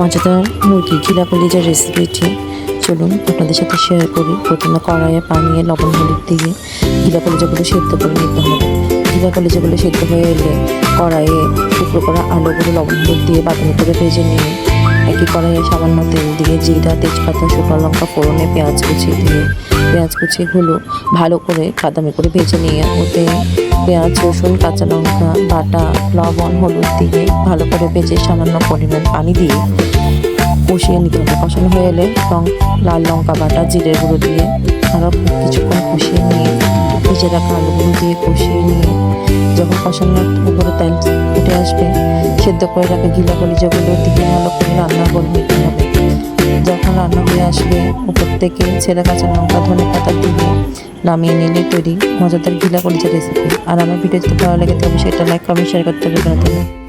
মজাদার মুরগি ঘিলা কলিজার রেসিপিটি চলুন আপনাদের সাথে শেয়ার করি। প্রথমে কড়াইয়ে পানিয়ে লবণ হলুদ দিয়ে ঘিলা কলিজাগুলো সেদ্ধ করে নিতে হবে। ঘিলা কলিজাগুলো সেদ্ধ হয়ে এলে কড়াইয়ে টুকরো করা আলুগুলো লবণ হলুদ দিয়ে বাদামি করে ভেজে নিয়ে একই কড়াইয়ে সামান্য তেল দিয়ে জিরা তেজপাতা শুকনো লঙ্কা ফোড়নে পেঁয়াজ কুচিগুলো ভালো করে বাদামি করে ভেজে নিয়ে ওতে পেঁয়াজ রসুন কাঁচা লঙ্কা বাটা লবণ হলুদ দিয়ে ভালো করে ভেজে সামান্য পরিমাণ পানি দিয়ে কষিয়ে নিতে হবে। কষানো হয়ে এলে লাল লঙ্কা বাটা জিরের গুঁড়ো দিয়ে আরও কিছুক্ষণ কষিয়ে নিয়ে ভেজে রাখা আলুগুলো দিয়ে কষিয়ে নিয়ে যখন কষানোর উপরে তেল উঠে আসবে সেদ্ধ করে রাখা ঘিলা কলিজাগুলো দিয়ে ভালো করে রান্না করে নিতে হবে। যখন রান্না হয়ে আসবে উপর থেকে ছেঁড়া কাঁচা লঙ্কা ধনে পাতা দিয়ে নামিয়ে নিলে তৈরি মজাদার ঘিলা কলিজা রেসিপি। আর আমার ভিডিও যদি ভালো লাগে তবে সেটা লাইক কমেন্ট শেয়ার করতে ভুলবেন না।